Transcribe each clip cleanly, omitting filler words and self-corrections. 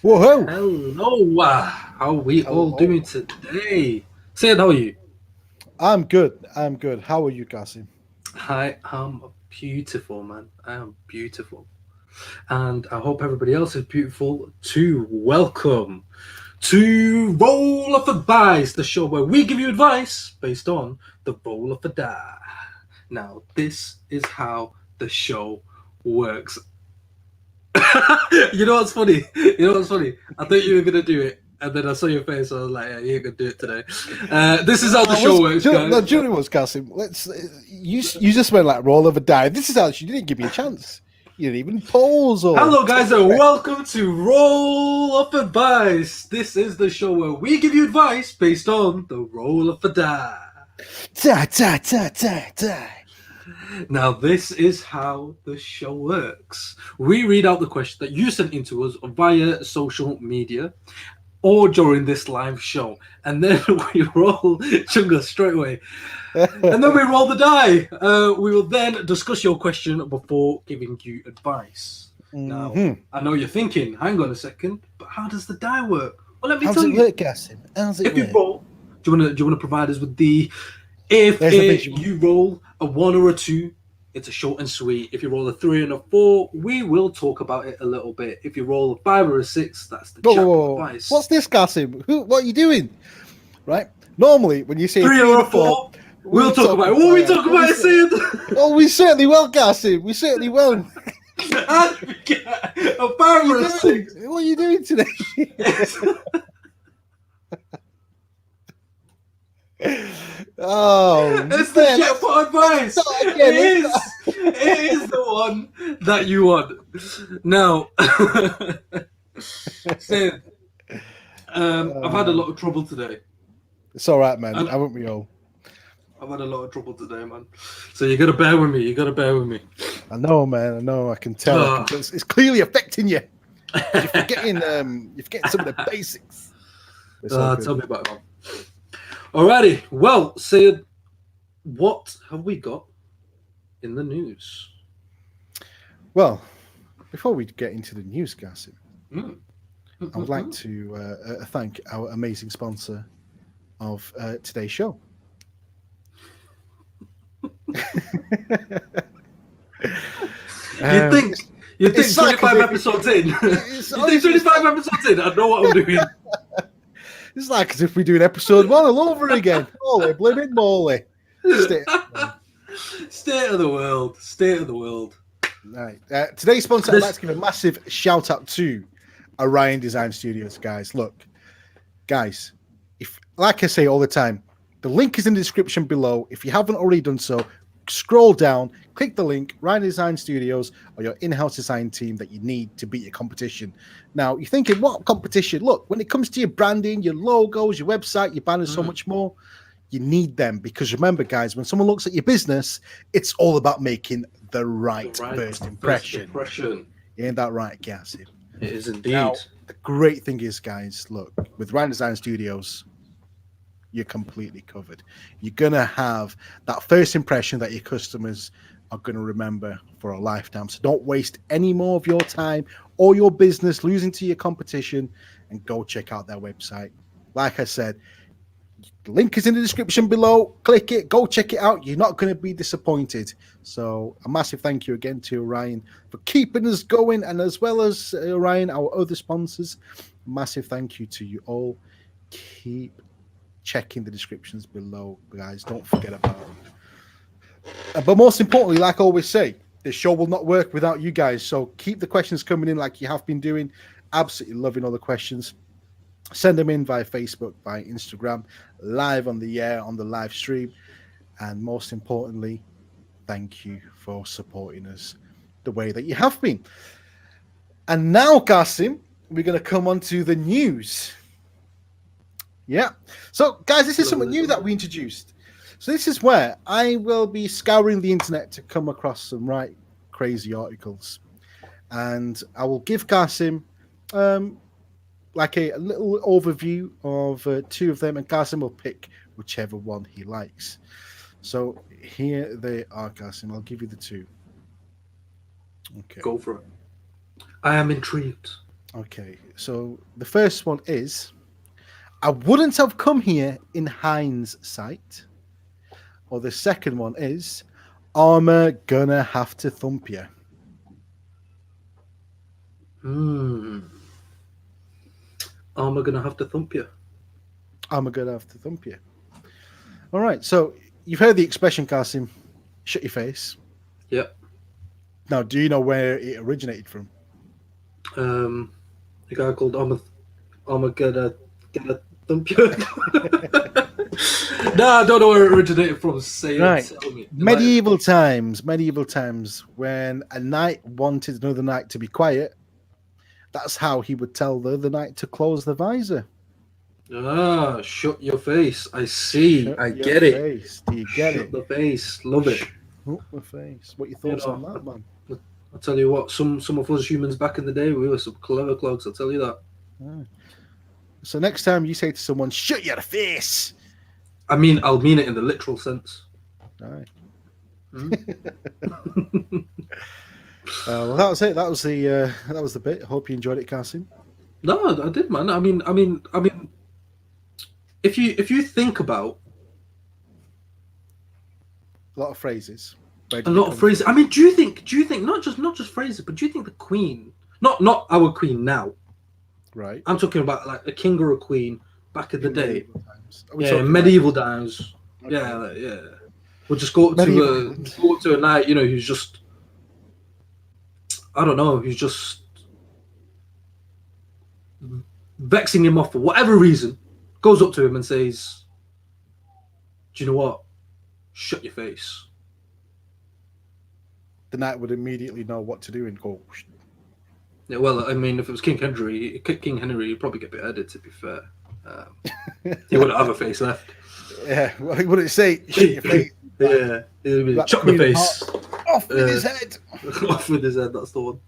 Whoa! Hello, how are we all Hello. doing today? Sid, how are you? I'm good. I'm good. How are you, Kasim? I am beautiful, man. I am beautiful. And I hope everybody else is beautiful too. Welcome to Roll of the Dice, the show where we give you advice based on the roll of the die. Now, this is how the show works. You know what's funny? You know what's funny? I thought you were gonna do it, and then I saw your face. So I was like, "Yeah, you're gonna do it today." This is how the show works, No, guys. Julie was Kasim. You just went like roll of a die. This is actually you didn't give me a chance. You didn't even pause or Hello, take guys, a and breath. welcome to Roll of Advice. This is the show where we give you advice based on the roll of the die. Die, die, die, die, die. Now, this is how the show works. We read out the question that you sent in to us via social media or during this live show, and then we roll Chunga straight away. And then we roll the die. We will then discuss your question before giving you advice. Now, I know you're thinking, hang on a second, but how does the die work? Well, let me How's tell it you. work, Kasim? How's it If you work? roll, do you wanna provide us with the if There's the visual. you roll a 1 or a 2, it's a short and sweet. If you roll a 3 and a 4, we will talk about it a little bit. If you roll a 5 or a 6, that's the jackpot advice. What's this, Kasim? What are you doing? Right? Normally, when you say 3 three or and a a four, 4, we'll talk about it. What we talk about it, Sid? Oh, we certainly will, Kasim. We certainly will. I forget. A 5 or a 6. What are you doing today? Oh, It's the man, jackpot advice. start again. It is the one that you want. Now, Sid, I've had a lot of trouble today. It's all right, man. And Haven't we all? I've had a lot of trouble today, man. So you gotta bear with me. You gotta bear with me. I know, man. I know. I can tell. It's clearly affecting you. You're forgetting. You're forgetting some of the basics. Tell me about it, man. Alrighty. Well, Sid, what have we got in the news? Well, before we get into the news, Kasim, I would like to thank our amazing sponsor of today's show. You think 25 like episodes in? You think 25 episodes in? I know what I'm doing. It's like as if we're doing episode 1 all over again. Holy blimmin' moly. State of the world. State of the world. Right. Today's sponsor, I'd like to give a massive shout out to Orion Design Studios, guys. Look, guys, if like I say all the time, the link is in the description below. If you haven't already done so, scroll down, click the link, Orion Design Studios, or your in-house design team that you need to beat your competition. Now, you're thinking, what competition? Look, when it comes to your branding, your logos, your website, your banners, so much more, you need them because remember, guys, when someone looks at your business, it's all about making the right first impression. Ain't that right, Cassie? It is indeed. Now, the great thing is, guys, look, with Ryan Design Studios, you're completely covered. You're going to have that first impression that your customers are going to remember for a lifetime. So don't waste any more of your time or your business losing to your competition and go check out their website. Like I said, the link is in the description below. Click it, go check it out. You're not going to be disappointed. So a massive thank you again to Orion for keeping us going, and as well as Orion, our other sponsors, massive thank you to you all. Keep checking the descriptions below, guys. Don't forget about them. But most importantly, like I always say, the show will not work without you guys. So keep the questions coming in like you have been doing. Absolutely loving all the questions. Send them in via Facebook, via Instagram, live on the air, on the live stream. And most importantly, thank you for supporting us the way that you have been. And now, Kasim, we're going to come on to the news. Yeah. So, guys, this is something new that we introduced. So this is where I will be scouring the internet to come across some right crazy articles. And I will give Kasim like a little overview of 2 of them, and Kasim will pick whichever one he likes. So here they are, Kasim. I'll give you the 2. Okay. Go for it. I am intrigued. Okay, so the first one is I wouldn't have come here in hindsight. Or the second one is Armor gonna have to thump you. Armor gonna have to thump you. Armor gonna have to thump you. All right, so you've heard the expression, Kasim, shut your face. Yep. Now, do you know where it originated from? A guy called Armor gonna thump you. No, I don't know where it originated from. Say Right. it. Tell me. Medieval times, when a knight wanted another knight to be quiet, that's how he would tell the other knight to close the visor. Shut your face. I see. Shut I your get it. face. Do you get Shut it? the face. Love it. Shut the face. What are your thoughts on that, man? I'll tell you what, some of us humans back in the day, we were some clever clogs, I'll tell you that. So next time you say to someone, shut your face. I'll mean it in the literal sense. All right. Well, that was it. That was the bit. Hope you enjoyed it, Kasim. No, I did, man. I mean, if you think about A lot of phrases. a lot of phrases, I mean, do you think not just phrases, but do you think the Queen, not our Queen now, Right. I'm talking about like a king or a queen back in the day, Medieval medieval times. times, Okay. yeah. We'll just go up to a knight, you know, who's just, I don't know, who's just vexing him off for whatever reason, goes up to him and says, do you know what? Shut your face. The knight would immediately know what to do and go. Yeah, well, I mean, if it was King Henry, he'd probably get beheaded, to be fair. He wouldn't have a face left. Yeah, what would it say? Shut your face. Yeah, he'd be That chop the Queen of face. Off with his head. Off with his head, that's the one.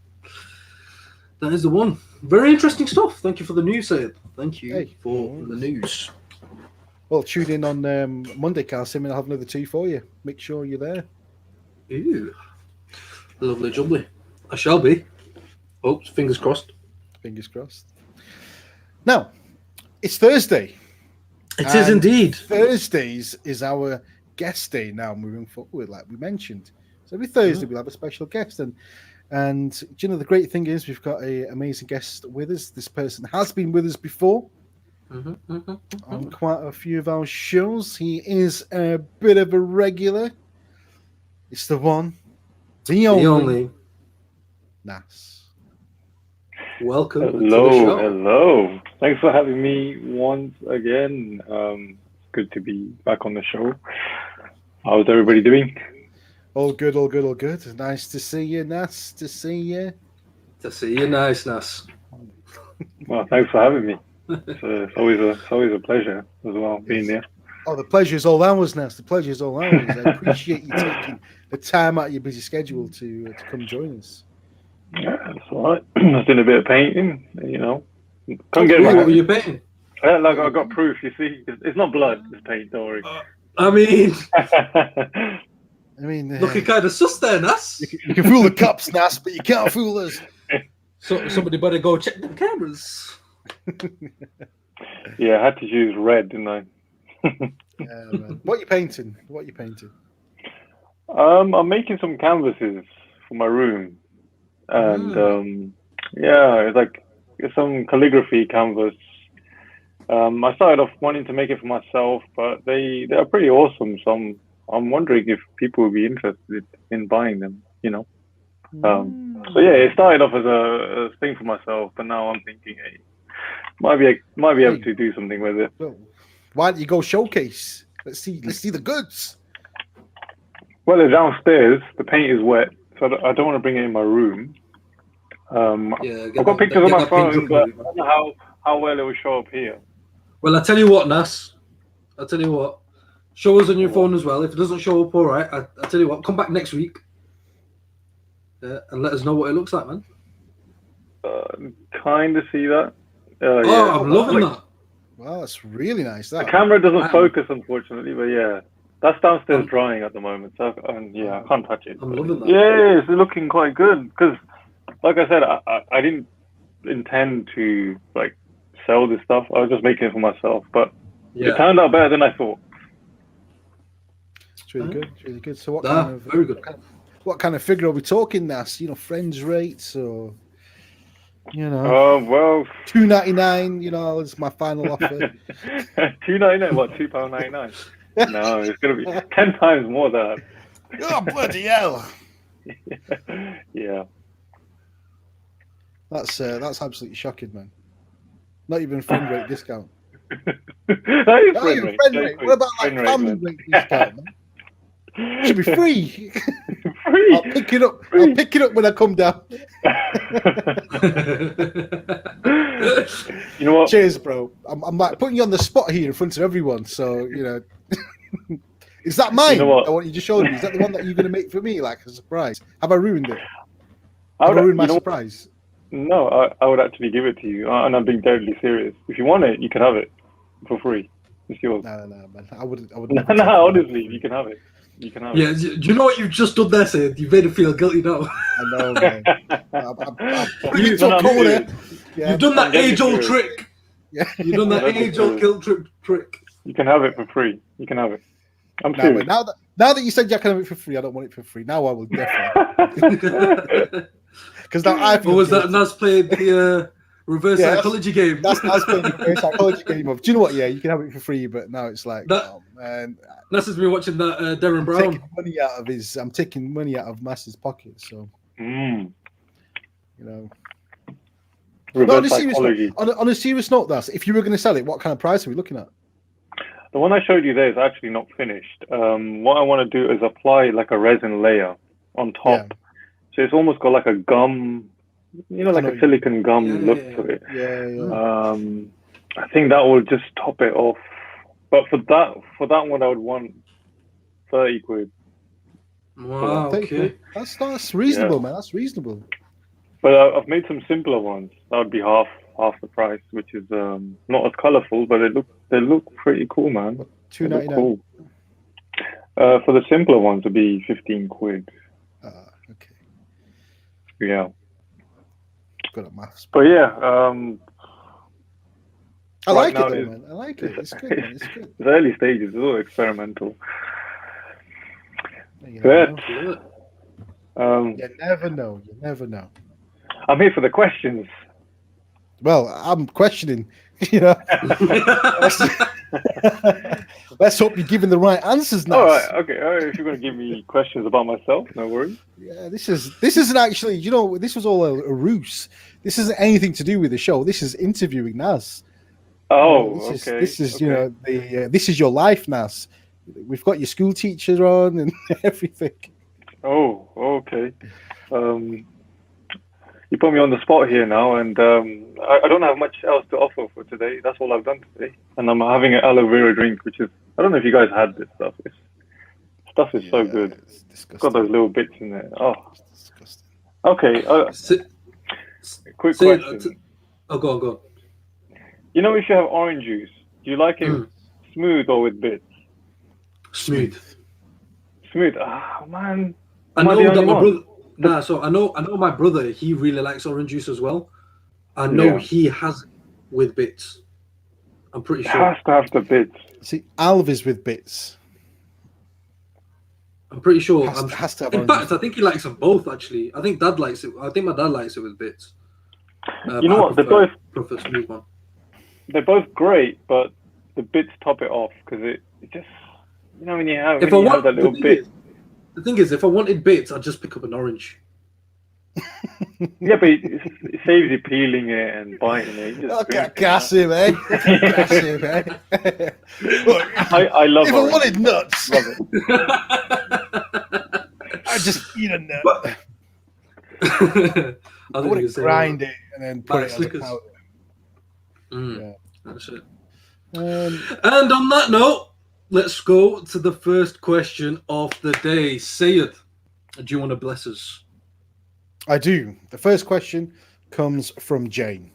That is the one. Very interesting stuff. Thank you for the news, Sayed. Thank you for the news. Well, tune in on Monday, Kasim, and I'll have another 2 for you. Make sure you're there. Ooh. Lovely jubbly. I shall be. Oh, fingers crossed. Fingers crossed. Now, it's Thursday. It is indeed. Thursdays is our guest day now moving forward, like we mentioned. So every Thursday we'll have a special guest. And do you know, the great thing is we've got an amazing guest with us. This person has been with us before on quite a few of our shows. He is a bit of a regular. It's the one, the only. Nas. Welcome to the Hello, show. hello. Thanks for having me once again. Good to be back on the show. How's everybody doing? All good, all good, all good. Nice to see you, Nas. To see you. To see you, nice, Nas. Well, thanks for having me. It's always a pleasure as well being there. Oh, the pleasure is all ours, Nas. The pleasure is all ours. I appreciate you taking the time out of your busy schedule to come join us. Yeah, that's all right. I was doing a bit of painting, you know. Can't get What were you painting? Yeah, like I got proof. You see, it's not blood. It's paint. Don't worry. I mean, I mean, looking kind of sus there, Nas. you can fool the cops, Nas, but you can't fool us. So somebody better go check the cameras. Yeah, I had to use red, didn't I? Man. What are you painting? I'm making some canvases for my room, and it's some calligraphy canvas. I started off wanting to make it for myself, but they are pretty awesome. So I'm wondering if people would be interested in buying them. You know. So yeah, it started off as a thing for myself, but now I'm thinking, hey, might be able to do something with it. Well, why don't you go showcase? Let's see the goods. Well, they're downstairs. The paint is wet, so I don't want to bring it in my room. I've got pictures on my phone, but I don't know how well it will show up here. Well, I tell you what, Nas. I tell you what. Show us on your phone as well. If it doesn't show up, all right. I tell you what. Come back next week, and let us know what it looks like, man. Kind of see that. I'm loving that. Wow, that's really nice. The camera doesn't focus, unfortunately, but yeah, that's downstairs drying at the moment. So I can't touch it. I'm loving that. Yeah, it's looking quite good because, like I said, I didn't intend to like sell this stuff. I was just making it for myself, but Yeah. it turned out better than I thought. It's really good. It's really good. So Very good. What kind of figure are we talking, Nas? Friends rates or Well, $2.99, is my final offer. £2.99. What, £2.99? No, it's gonna be 10 times more than Oh, bloody hell. that. Yeah. That's absolutely shocking, man. Not even friend rate discount. That is Not friend even rate. friend Very rate. quick. What about Friend rate, family man. rate discount, man? Should be free. Free. I'll pick it up. I'll pick it up when I come down. You know what? Cheers, bro. I'm like putting you on the spot here in front of everyone. So is that mine? You know what? The one you just showed me. Is that the one that you're going to make for me, like a surprise? Have I ruined it? I Have I would, ruined my you know, surprise? no, I would actually give it to you, and I'm being deadly serious. If you want it, you can have it for free. It's yours. No, man. I wouldn't. No, never take it. honestly, you can have it. You can have Yeah, it. do you know what you've just done there, Sid? You made it feel guilty now. I know, man. I'm putting You- it to a I'm corner. serious. Yeah, You've done that deadly age-old serious. trick. yeah. You've done that Deadly age-old serious. trick. You can have it for free. You can have it. I'm No, serious. but now that you said you can have it for free, I don't want it for free. Now I will definitely. Because now I feel Or was that guilty. Nas played the reverse Yeah, psychology game? That's playing the psychology game of. Do you know what? Yeah, you can have it for free, but now it's like, That- oh man, Nas has been watching that Darren I'm Brown. taking money out of his. I'm taking money out of Mass's pocket. So Mm. No, Reverse psychology. on a serious note, that's if you were going to sell it, what kind of price are we looking at? The one I showed you there is actually not finished. What I want to do is apply like a resin layer on top. Yeah. So it's almost got like a gum, like know a you- silicon gum Yeah, look yeah, to it. Yeah. I think that will just top it off. But for that one, I would want 30 quid. Wow, okay. That's reasonable, Yeah. man. That's reasonable. But I've made some simpler ones. That would be half the price, which is not as colorful, but they look pretty cool, man. They look $2.99. cool. For the simpler ones, it'd be 15 quid. Okay. Yeah. Good at maths. But yeah, I right like now it, though, it's- man. I like it. It's good, man. It's good. the early stages, it's all experimental. You But Yeah. You never know. You never know. I'm here for the questions. Well, I'm questioning. Let's hope you're giving the right answers now. All right, okay. All right, if you're going to give me questions about myself, no worries. Yeah, this isn't actually. This was all a ruse. This isn't anything to do with the show. This is interviewing Nas. Oh, okay. This is okay. this is your life, Nas. We've got your school teacher on and everything. Oh, okay. You put me on the spot here now, and I don't have much else to offer for today. That's all I've done today. And I'm having an aloe vera drink, which is, I don't know if you guys had this stuff. Stuff is so good. It's It's got disgusting. those little bits in there. Oh, It's disgusting. okay. Quick Say- question. Oh, go on. You know, if you have orange juice, do you like it smooth or with bits? Smooth. Smooth. Ah, man. I Am I know the that only my one? brother. So I know my brother. He really likes orange juice as well. I know Yeah. he has it with bits. I'm pretty It sure. has to have the bits. See, Alva's with bits. I'm pretty sure. Has to have In orange fact, I think he likes them both. Actually, I think Dad likes it. I think my dad likes it with bits. You know what? I prefer smooth one. They're both great, but the bits top it off because it just, when you have, If when I you want have that little bit. the thing is, if I wanted bits, I'd just pick up an orange. Yeah, but it saves you peeling it and biting it. You just Okay, drink it, gas him, eh? Gas him, eh? Look, I love if I orange. wanted nuts, Love it. I'd just eat a nut. I I think would you say grind it and then put Like it as a Snickers. powder. Mm, Yeah. that's it. Um, And on that note, let's go to the first question of the day. Sayed, do you want to bless us? I do. The first question comes from Jane.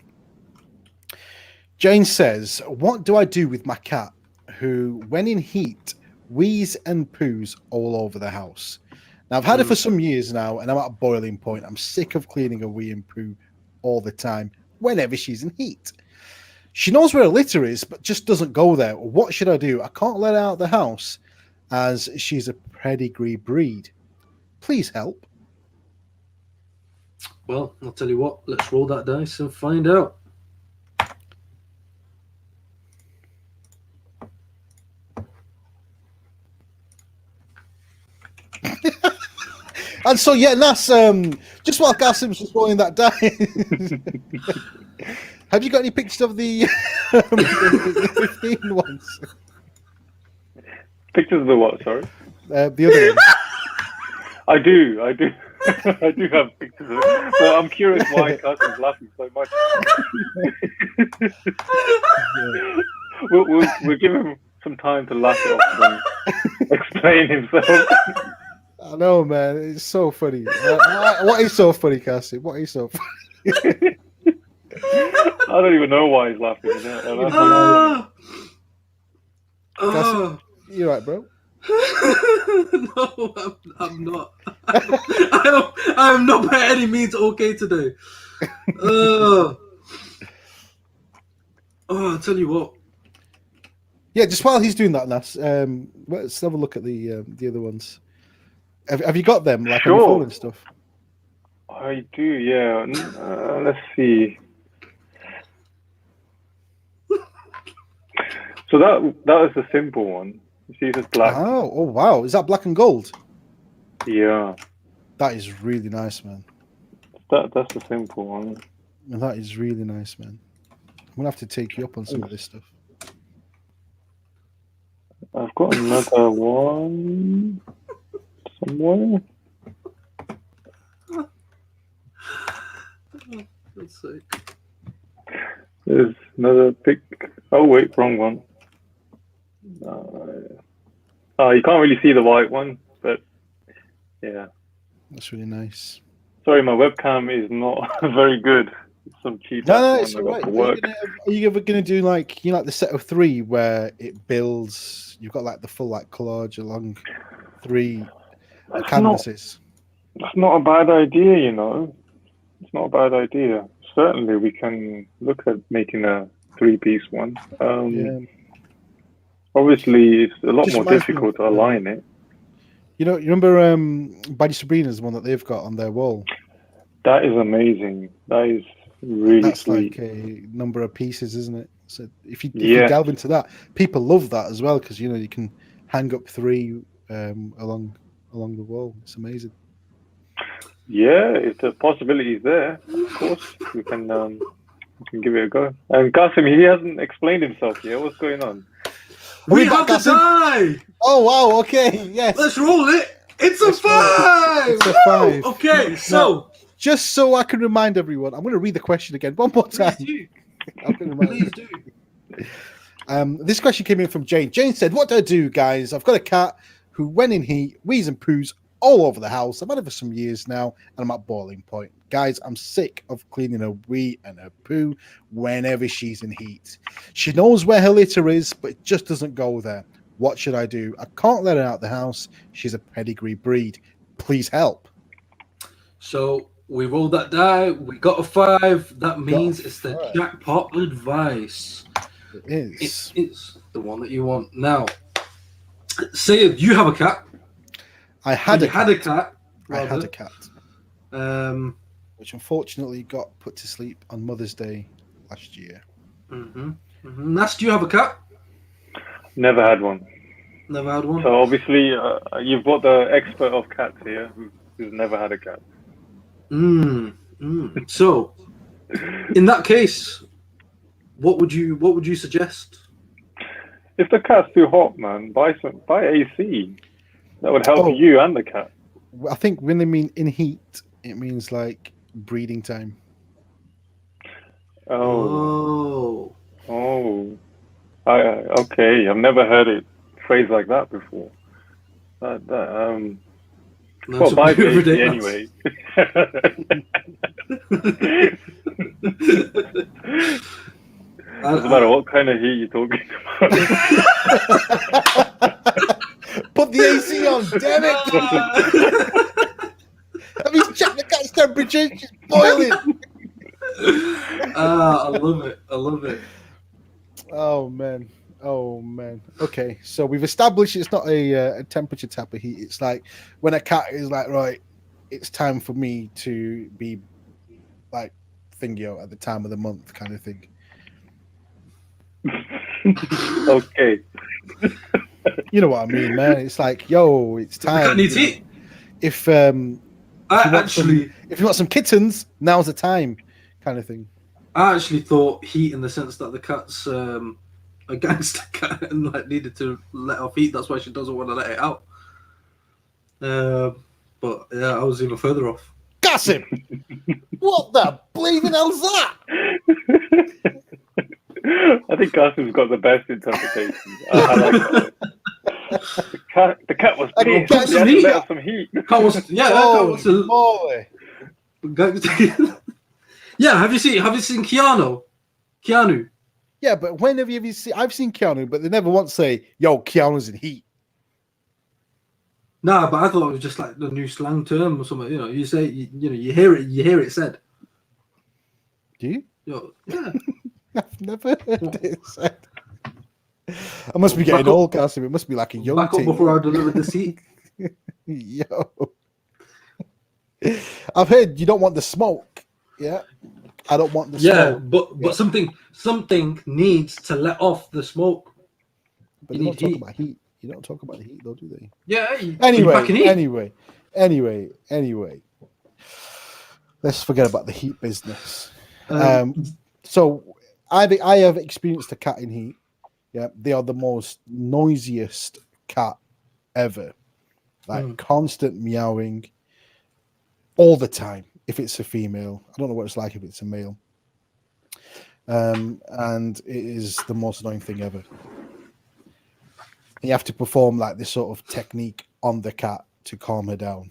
Jane says, "What do I do with my cat who, when in heat, wheezes and poos all over the house? Now, I've had her for some years now, and I'm at a boiling point. I'm sick of cleaning her wee and poo all the time. whenever she's in heat. She knows where her litter is, but just doesn't go there. What should I do? I can't let her out of the house as she's a pedigree breed. Please help. Well, I'll tell you what. Let's roll that dice and find out. And so, yeah, that's just while Gassim's just rolling that die. Have you got any pictures of the 15 ones? Pictures of the what? Sorry. The other ones. I do. I do have pictures of it. So I'm curious why Carson's laughing so much. We'll give him some time to laugh it off and then explain himself. I know, man. It's so funny. What is so funny, Cassie? What is so funny? I don't even know why he's laughing. Cassie, you right, bro? No, I'm not. I am not by any means okay today. I'll tell you what. Yeah, just while he's doing that, Nas, let's have a look at the other ones. Have you got them, like, on your phone and stuff? I do, yeah. Let's see. So that is the simple one. You see, it's black. Oh, wow. Is that black and gold? Yeah. That is really nice, man. That's the simple one. That is really nice, man. I'm going to have to take you up on some of this stuff. I've got another one somewhere. Let's see. There's another pic. Oh, wait, wrong one. You can't really see the white one, but yeah. That's really nice. Sorry, my webcam is not very good. Some cheap. No, it's all right. Are you ever going to do like the set of 3 where it builds? You've got like the full like collage along 3 canvases. That's not a bad idea, you know. It's not a bad idea. Certainly, we can look at making a 3-piece one. Obviously, it's a lot more difficult to align it. You remember Buddy Sabrina's one that they've got on their wall? That is amazing. That is really sweet. Like a number of pieces, isn't it? So if you delve into that, people love that as well because you can hang up 3 along the wall. It's amazing. Yeah, if the possibility is there, of course we can give it a go. And Qasim, he hasn't explained himself yet. What's going on? We have to die. Oh wow! Okay, yes. Let's roll it. It's a 5. It's a 5. Okay, so now, just so I can remind everyone, I'm going to read the question again one more time. Please do. This question came in from Jane. Jane said, "What do I do, guys? I've got a cat who, when in heat, wheezes and poos all over the house. I've had it for some years now, and I'm at boiling point. Guys, I'm sick of cleaning her wee and her poo whenever she's in heat. She knows where her litter is, but it just doesn't go there. What should I do? I can't let her out the house. She's a pedigree breed. Please help." So we rolled that die. We got a 5. That means it's the jackpot advice. It is. It's the one that you want. Now, say you have a cat. I had a cat. Which unfortunately got put to sleep on Mother's Day last year. Nas, do you have a cat? Never had one. Never had one? So obviously you've got the expert of cats here who's never had a cat. So, in that case, what would you suggest? If the cat's too hot, man, buy AC. That would help you and the cat. I think when they mean in heat, it means like breeding time. Okay. I've never heard it phrased like that before. Well, buy the AC anyway. Doesn't matter what kind of heat you're talking about. Put the AC on, damn it! Let me check the cat's temperature. She's boiling. I love it. I love it. Oh man. Oh man. Okay, so we've established it's not a temperature tap of heat. It's like when a cat is like, right, it's time for me to be like thingy at the time of the month, kind of thing. Okay. You know what I mean, man? It's like, yo, it's The cat time. needs you know. heat. If I if you want some kittens, now's the time, kind of thing. I actually thought heat in the sense that the cat's a gangster cat and like needed to let off heat. That's why she doesn't want to let it out. But yeah, I was even further off. Gossip. What the bleeding hell's that? I think Gossip's got the best interpretation. I like that. The cat was I go, pissed. "Get He some had to heat." let off some heat. Cat was, yeah, cat Holy was a, moly. yeah. Have you seen Keanu? Yeah, but when have you ever seen? I've seen Keanu, but they never once say, "Yo, Keanu's in heat." Nah, but I thought it was just like the new slang term or something. You know, you say you hear it said. Do you? Yo, yeah. I've never heard it said. I must be getting old, Gossip. It must be like a young Back up thing. before I deliver the seat. Yo. I've heard you don't want the smoke. Yeah. I don't want the Yeah, smoke. but something needs to let off the smoke. But you they need don't talk heat. about heat. You don't talk about the heat, though, do they? Yeah. You're packing heat. Anyway. Let's forget about the heat business. So I have experienced a cat in heat. Yeah, they are the most noisiest cat ever. Like constant meowing all the time. If it's a female, I don't know what it's like if it's a male. And it is the most annoying thing ever. You have to perform like this sort of technique on the cat to calm her down.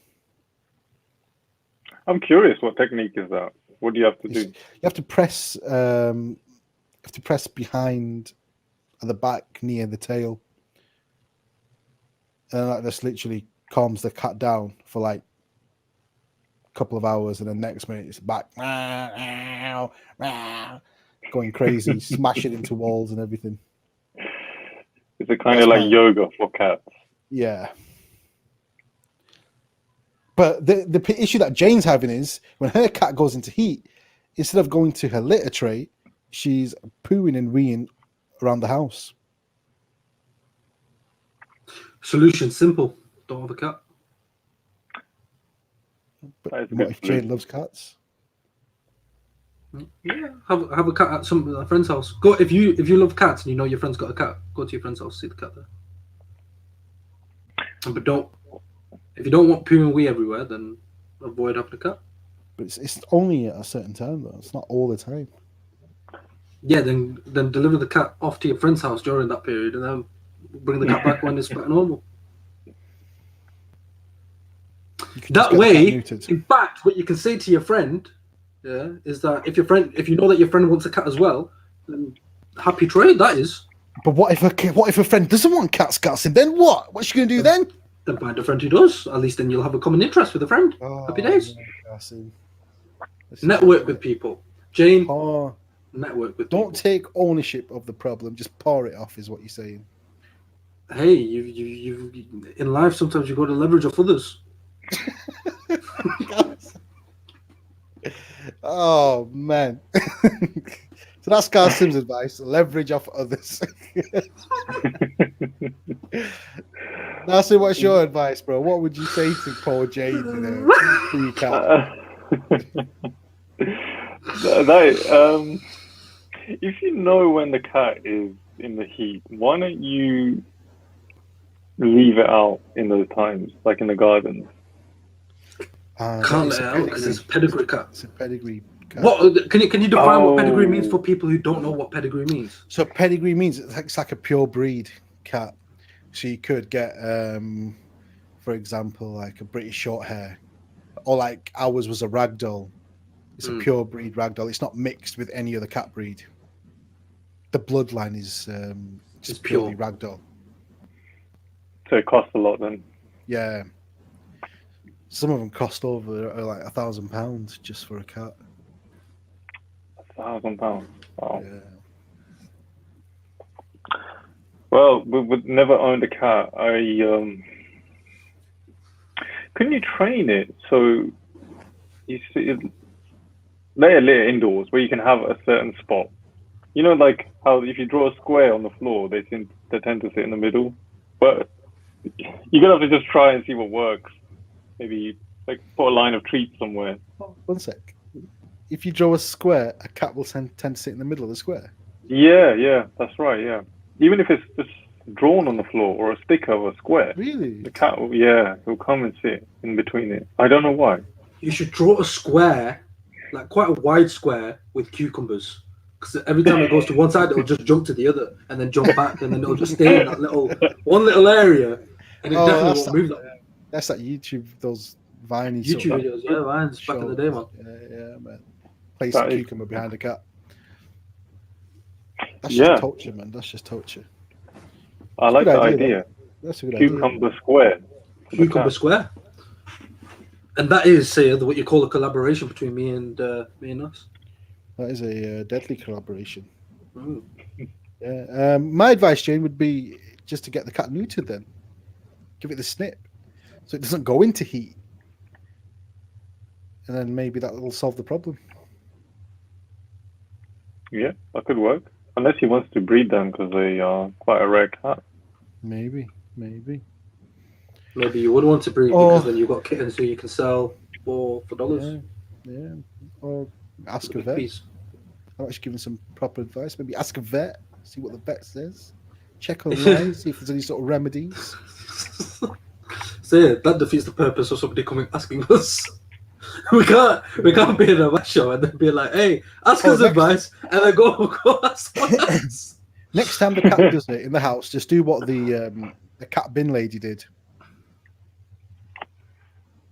I'm curious, what technique is that? What do you have to do? You have to press. Behind at the back near the tail, and like this literally calms the cat down for like a couple of hours, and then next minute it's back going crazy, smashing into walls and everything. Is it kind of like yoga for cats? Yeah. But the issue that Jane's having is when her cat goes into heat, instead of going to her litter tray, she's pooing and weeing around the house. Solution simple. Don't have a cat. But what if Jane loves cats? Yeah, have a cat at a friend's house. Go if you love cats and you know your friend's got a cat. Go to your friend's house, see the cat there. But if you don't want poo and wee everywhere, then avoid having a cat. But it's only at a certain time though. It's not all the time. Yeah, then deliver the cat off to your friend's house during that period, and then bring the cat back when it's back normal. That way, in fact, what you can say to your friend, yeah, is that if you know that your friend wants a cat as well, then happy trade that is. But what if a friend doesn't want cats, and then what? What's she gonna do then? Then find a friend who does. At least then you'll have a common interest with a friend. Happy days. Network with people. Jane. Network with Don't take ownership of the problem. Just pour it off, is what you're saying. Hey, you in life sometimes you got to leverage off others. Oh man. So that's Carl Sim's advice: leverage off others. Nasser, what's your advice, bro? What would you say to poor Jane in a cat? If you know when the cat is in the heat, why don't you leave it out in those times, like in the garden? Can't let it out because it's a pedigree cat. It's a pedigree cat. What can you define what pedigree means for people who don't know what pedigree means? So pedigree means it's like a pure breed cat. So you could get, for example, like a British short hair, or like ours was a ragdoll. It's a pure breed ragdoll. It's not mixed with any other cat breed. The bloodline is just purely ragdoll. So it costs a lot then. Yeah. Some of them cost over like £1,000 just for a cat. £1,000. Wow. Yeah. Well, we never owned a cat. Couldn't you train it so you see, lay a litter indoors where you can have a certain spot? You know, like how if you draw a square on the floor, they tend to sit in the middle. But you're gonna have to just try and see what works. Maybe like put a line of treats somewhere. Oh, one sec. If you draw a square, a cat will tend to sit in the middle of the square. Yeah, that's right. Yeah, even if it's just drawn on the floor or a sticker of a square, Really? the cat will come and sit in between it. I don't know why. You should draw a square, like quite a wide square with cucumbers. Because every time it goes to one side, it'll just jump to the other and then jump back, and then it'll just stay in that one little area, and it definitely won't move that way. That's that YouTube, those viney YouTube videos, yeah, Vines back in the day, man. Yeah, man. Place a cucumber behind a cat. That's Yeah. just torture, man. That's just torture. I like the idea. That's a good idea. Cucumber square. Cucumber square. And that is, say, what you call a collaboration between me and us. That is a deadly collaboration. Mm. Yeah. My advice, Jane, would be just to get the cat neutered then. Give it the snip so it doesn't go into heat. And then maybe that will solve the problem. Yeah, that could work. Unless he wants to breed them because they are quite a rare cat. Maybe. Maybe you would want to breed because then you've got kittens who you can sell for dollars. Yeah. Or ask a vet. I'm actually giving some proper advice. Maybe ask a vet, see what the vet says. Check online, see if there's any sort of remedies. So yeah, that defeats the purpose of somebody coming asking us. We can't be in a vet show and then be like, hey, ask us advice, and then go ask us. Next time the cat does it in the house, just do what the cat bin lady did.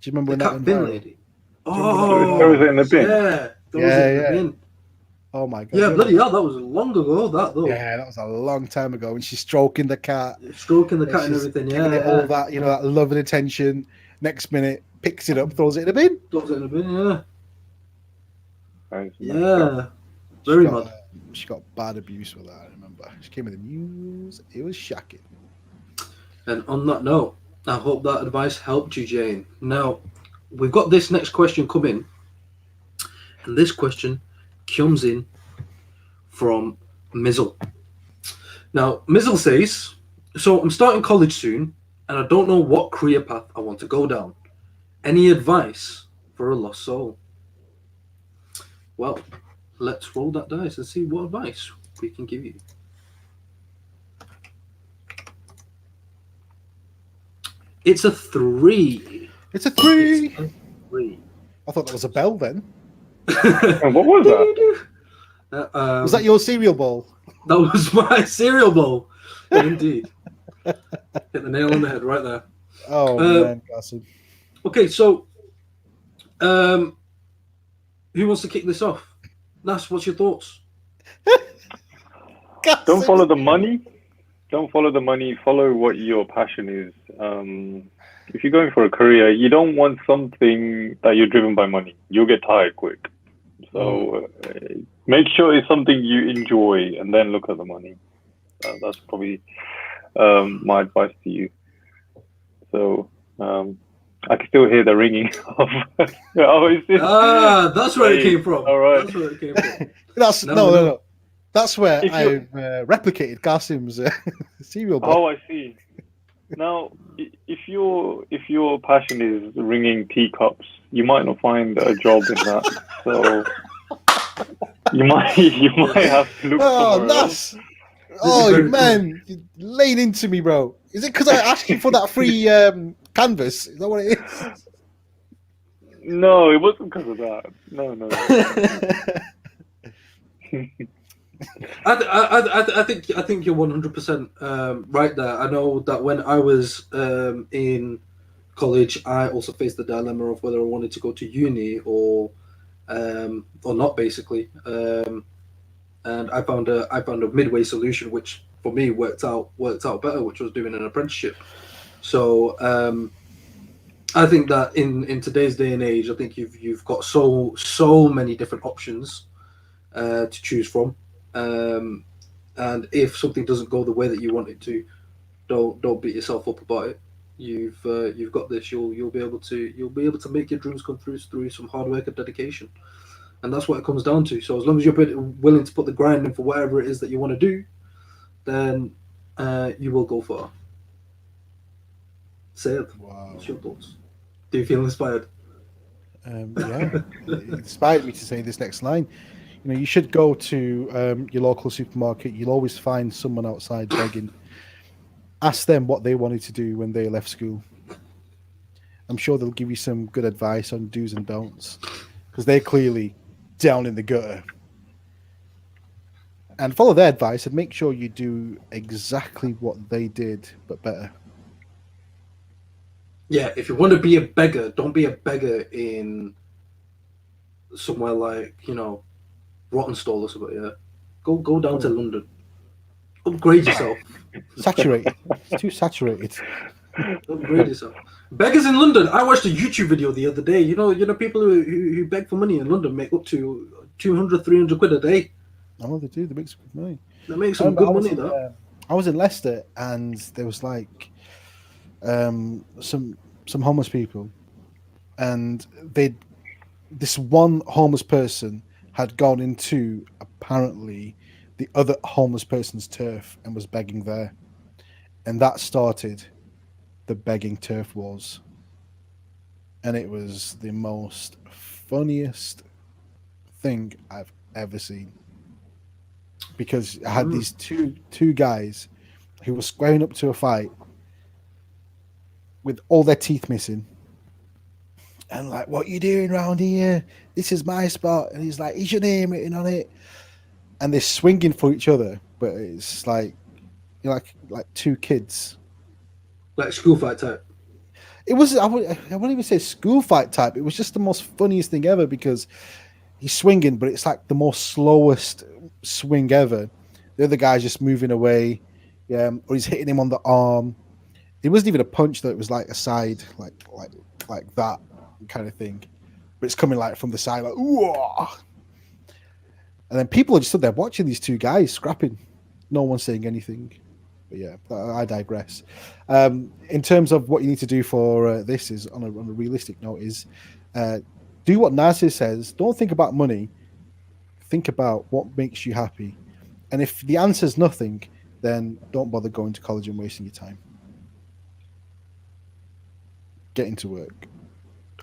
Do you remember when that went viral? Lady? Throw it in the bin. Yeah. The bin. Oh my god. Yeah, bloody hell, that was long ago, that though. Yeah, that was a long time ago. And she's stroking the cat. Stroking the cat and everything, giving it all that, that love and attention. Next minute, picks it up, throws it in the bin. Throws it in the bin, yeah. Nice. Yeah. Very mad. She got bad abuse with that, I remember. She came in the news. It was shocking. And on that note, I hope that advice helped you, Jane. Now, we've got this next question coming. And this question comes in from Mizzle. Now, Mizzle says, so I'm starting college soon, and I don't know what career path I want to go down. Any advice for a lost soul? Well, let's roll that dice and see what advice we can give you. It's a 3. It's a 3. It's a 3. I thought that was a bell then. And what was that? Was that your cereal bowl? That was my cereal bowl. Indeed. Hit the nail on the head right there. Oh, man, Carson. Okay, so who wants to kick this off? Nas, what's your thoughts? Don't follow the money. Don't follow the money. Follow what your passion is. If you're going for a career, you don't want something that you're driven by money. You'll get tired quick. So make sure it's something you enjoy and then look at the money. That's probably my advice to you. So I can still hear the ringing of. That's where it came from. All right. That's where it came from. No. That's where I've replicated Qasim's cereal bowl. Oh, I see. Now, if your passion is ringing teacups, you might not find a job in that. So you might have to look somewhere else. Oh man, you're laying into me, bro. Is it because I asked you for that free canvas? Is that what it is? No, it wasn't because of that. No. I think you're 100% right there. I know that when I was in college, I also faced the dilemma of whether I wanted to go to uni or not, basically. And I found a midway solution, which for me worked out better, which was doing an apprenticeship. So I think that in today's day and age, I think you've got so many different options to choose from. And if something doesn't go the way that you want it to, don't beat yourself up about it. You've got this. You'll be able to make your dreams come through some hard work and dedication, and that's what it comes down to. So as long as you're willing to put the grind in for whatever it is that you want to do, then you will go far. Sayed, Wow. what's your thoughts? Do you feel inspired? Yeah, it inspired me to say this next line. You know, you should go to your local supermarket. You'll always find someone outside begging. Ask them what they wanted to do when they left school. I'm sure they'll give you some good advice on do's and don'ts because they're clearly down in the gutter. And follow their advice and make sure you do exactly what they did, but better. Yeah, if you want to be a beggar, don't be a beggar in somewhere like, Rottenstall or something. Yeah, go down to London, upgrade yourself, Saturated. It's too saturated. upgrade yourself. Beggars in London. I watched a YouTube video the other day. People who beg for money in London make up to 200, 300 quid a day. I know they do. They make some good money. They make some good money, though. I was in Leicester, and there was like some homeless people, and this one homeless person had gone into apparently the other homeless person's turf and was begging there, and that started the begging turf wars, and it was the most funniest thing I've ever seen, because I had these two guys who were squaring up to a fight with all their teeth missing, and like, what you doing round here? This is my spot. And he's like, is your name written on it? And they're swinging for each other, but it's like, like two kids, like school fight type. It was, I wouldn't even say school fight type. It was just the most funniest thing ever, because he's swinging, but it's like the most slowest swing ever. The other guy's just moving away, or he's hitting him on the arm. It wasn't even a punch, though. It was like a side, like that kind of thing. But it's coming like from the side, like, ooh. And then people are just stood there watching these two guys scrapping. No one's saying anything. But yeah, I digress. In terms of what you need to do for this, is on a realistic note, is do what Nasir says. Don't think about money. Think about what makes you happy. And if the answer is nothing, then don't bother going to college and wasting your time. Get into work.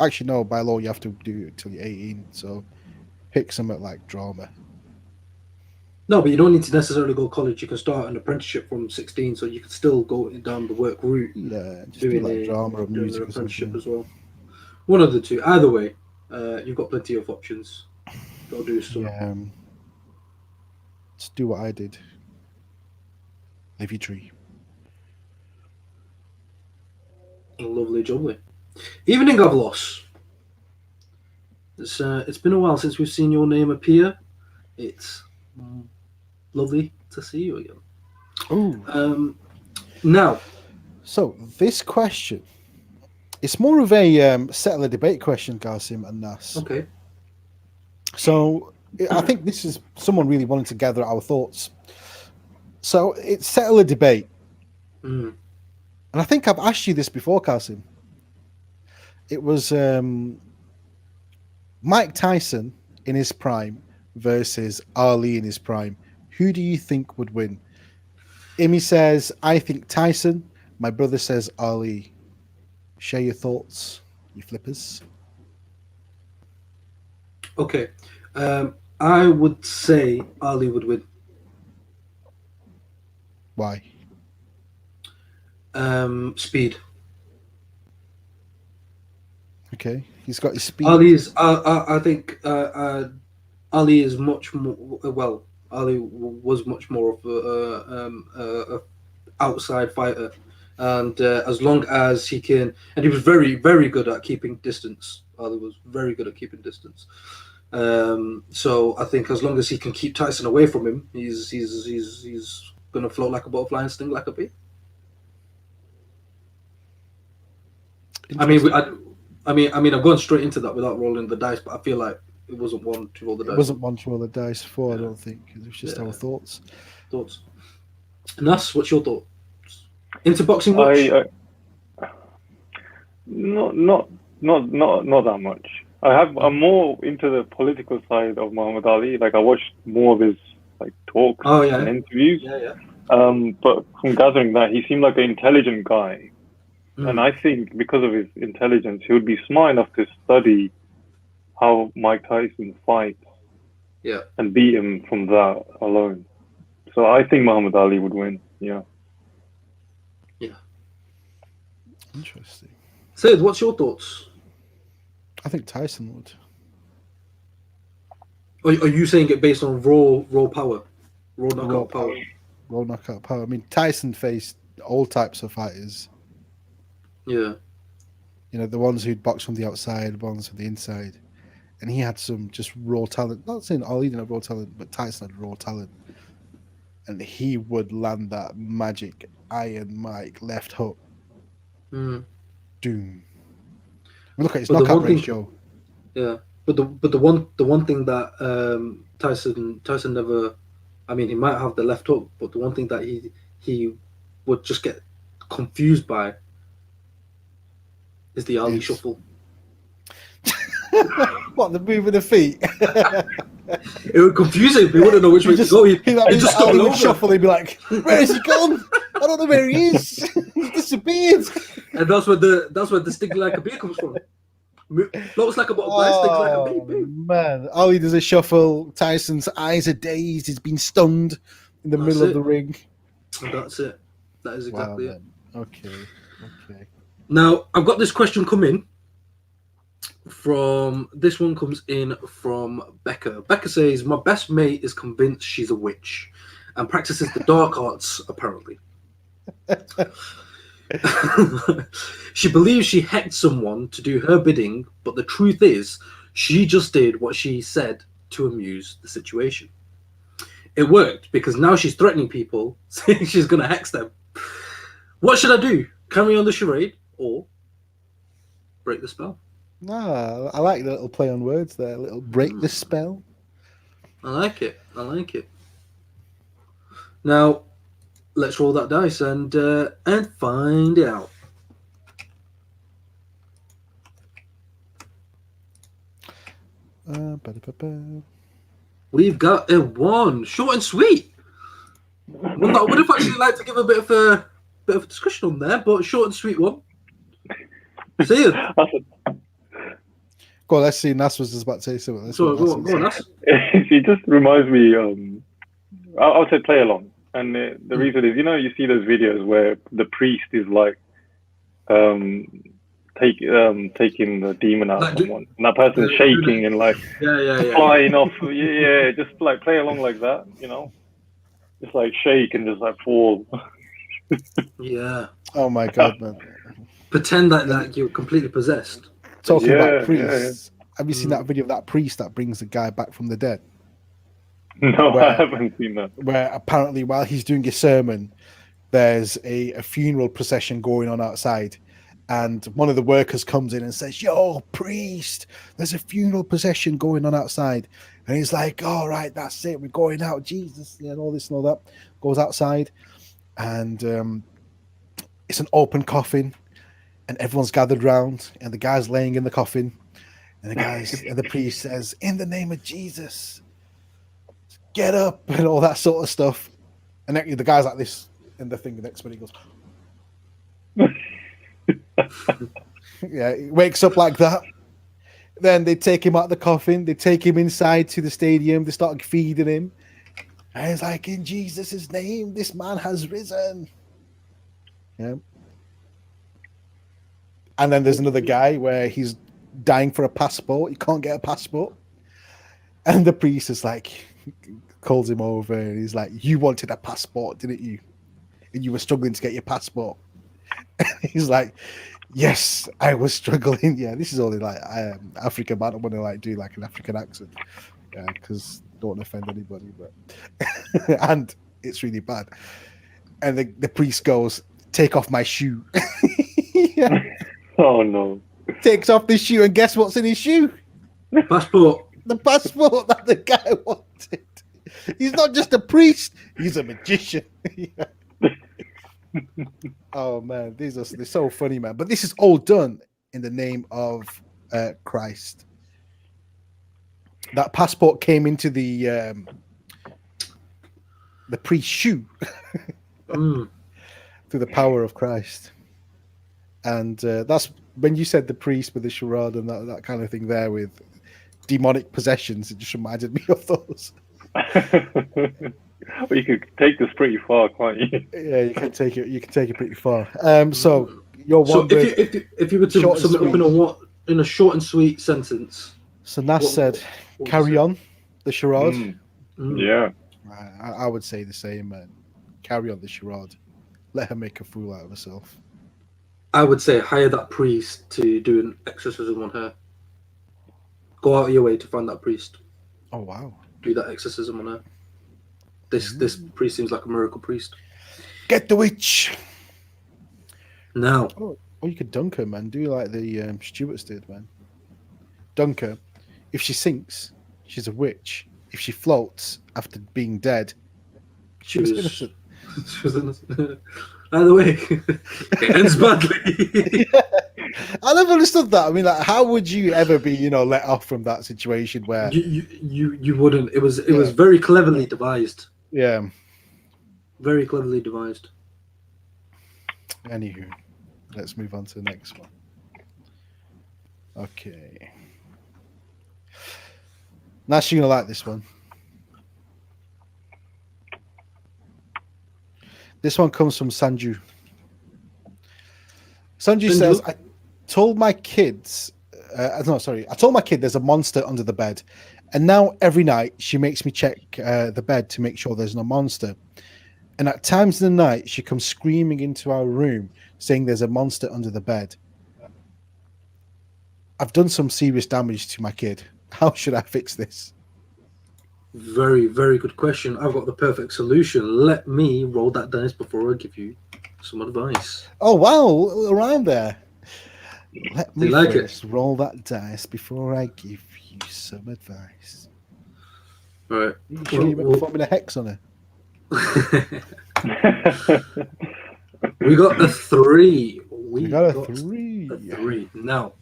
Actually, no, by law, you have to do it till you're 18. So pick something like drama. No, but you don't need to necessarily go to college. You can start an apprenticeship from 16, so you can still go down the work route. Yeah, just do like drama or music an apprenticeship or as well. One of the two. Either way, you've got plenty of options. Go do some. Yeah, just do what I did. Live your tree. Lovely jubbly. Evening, Gavlos. It's been a while since we've seen your name appear. It's lovely to see you again. Oh. Now, so this question, it's more of a settle a debate question, Qasim and Nas. Okay. So I think this is someone really wanting to gather our thoughts. So it's settle a debate. Mm. And I think I've asked you this before, Qasim. It was Mike Tyson in his prime versus Ali in his prime. Who do you think would win? Imi says, I think Tyson. My brother says Ali. Share your thoughts, you flippers. Okay. I would say Ali would win. Why? Speed. Okay, he's got his speed. Ali is. I think Ali is much more. Well, Ali was much more of a outside fighter, and as long as he can, and he was very, very good at keeping distance. Ali was very good at keeping distance. So I think as long as he can keep Tyson away from him, he's gonna float like a butterfly and sting like a bee. I mean, I've gone straight into that without rolling the dice, but I feel like it wasn't one to roll the It dice. wasn't one to roll the dice for, I Yeah. don't think. It was just Yeah. our thoughts. Thoughts? Nas, what's your thoughts? Into boxing much? Not that much. I'm more into the political side of Muhammad Ali. Like I watched more of his like talks and interviews. Yeah. But from gathering that, he seemed like an intelligent guy. Mm. And I think because of his intelligence, he would be smart enough to study how Mike Tyson fights and beat him from that alone. So I think Muhammad Ali would win. Yeah. Interesting. Sid, what's your thoughts? I think Tyson would. Are you saying it based on raw power? Raw knockout power? Raw knockout power. I mean, Tyson faced all types of fighters. Yeah. You know, the ones who'd box from the outside, the ones from the inside. And he had some just raw talent. Not saying Ali didn't have raw talent, but Tyson had raw talent. And he would land that magic Iron Mike left hook. Mm. Doom. I mean, look at his knockout ratio. Yeah. But the one thing that Tyson never, I mean, he might have the left hook, but the one thing that he would just get confused by is the Ali shuffle. What, the move of the feet? It would confuse him. He wouldn't know which way to go. He just Ali would shuffle. He'd be like, "Where has he gone? I don't know where he is. He's disappeared." And that's where the stick like a beer comes from. Floats like a bottle, sticks like a beer. Man, Ali does a shuffle. Tyson's eyes are dazed. He's been stunned in the middle of the ring. And that's it. That is exactly it. Okay. Now I've got this question coming. This one comes in from Becca. Becca says, "My best mate is convinced she's a witch and practices the dark arts, apparently. She believes she hacked someone to do her bidding, but the truth is she just did what she said to amuse the situation. It worked because now she's threatening people, saying she's going to hex them. What should I do? Carry on the charade or break the spell?" No, I like the little play on words there. A little break the spell. I like it. Now, let's roll that dice and find out. We've got a 1, short and sweet. Well, I would have actually liked to give a bit of a discussion on there, but short and sweet one. See you. Go on, let's see. Nas was just about to say something. So go on, Nas. It just reminds me. I would say play along, and the reason is, you see those videos where the priest is like, taking the demon out of someone, and that person's shaking and like flying off. Yeah, just like play along like that. Just like shake and just like fall. Yeah. Oh my God, man. Pretend like you're completely possessed. Talking about priests. Have you seen that video of that priest that brings the guy back from the dead? No, I haven't seen that. Where apparently while he's doing his sermon, there's a funeral procession going on outside. And one of the workers comes in and says, "Yo, priest, there's a funeral procession going on outside." And he's like, "All right, that's it. We're going out. Jesus," and all this and all that. Goes outside. And it's an open coffin. And everyone's gathered round, and the guy's laying in the coffin, and the priest says, "In the name of Jesus, get up," and all that sort of stuff. And then the guy's like this in the thing. The next minute he goes, yeah, he wakes up like that. Then they take him out of the coffin. They take him inside to the stadium. They start feeding him, and he's like, "In Jesus' name, this man has risen." Yeah. And then there's another guy where he's dying for a passport. He can't get a passport. And the priest is like, calls him over and he's like, "You wanted a passport, didn't you? And you were struggling to get your passport." And he's like, "Yes, I was struggling." Yeah, this is only like African, but I don't want to like do like an African accent. Yeah, because don't offend anybody, but and it's really bad. And the priest goes, "Take off my shoe." Yeah. Oh no. Takes off the shoe, and guess what's in his shoe? Passport. the passport that the guy wanted. He's not just a priest; he's a magician. Oh man, they're so funny, man. But this is all done in the name of Christ. That passport came into the priest's shoe through the power of Christ, and that's when you said the priest with the charade and that kind of thing there with demonic possessions. It just reminded me of those. Well, you could take this pretty far, can't you? Yeah, you can take it. You can take it pretty far. So you're wondering, if you were to sum it up in a short and sweet sentence. So Nas said, "Carry on the charade." Yeah, I would say the same, man. Carry on the charade. Let her make a fool out of herself. I would say hire that priest to do an exorcism on her. Go out of your way to find that priest. Oh wow! Do that exorcism on her. This priest seems like a miracle priest. Get the witch. Now. Or you could dunk her, man. Do like the Stuarts did, man. Dunk her. If she sinks, she's a witch. If she floats after being dead, she was innocent. She was innocent. Either way, it ends badly. I never understood that. I mean, like, how would you ever be, let off from that situation where you wouldn't? It was very cleverly devised. Yeah. Very cleverly devised. Anywho, let's move on to the next one. Okay. Nash, you're gonna like this one. This one comes from Sanju. Sanju says, I told my kid there's a monster under the bed. And now every night she makes me check the bed to make sure there's no monster. And at times in the night, she comes screaming into our room saying there's a monster under the bed. I've done some serious damage to my kid. How should I fix this? Very, very good question. I've got the perfect solution. Let me roll that dice before I give you some advice. Oh, wow. Around there. Let me roll that dice before I give you some advice. All right. You sure you're performing a hex on her? We got a 3. We got a 3. A 3. Now,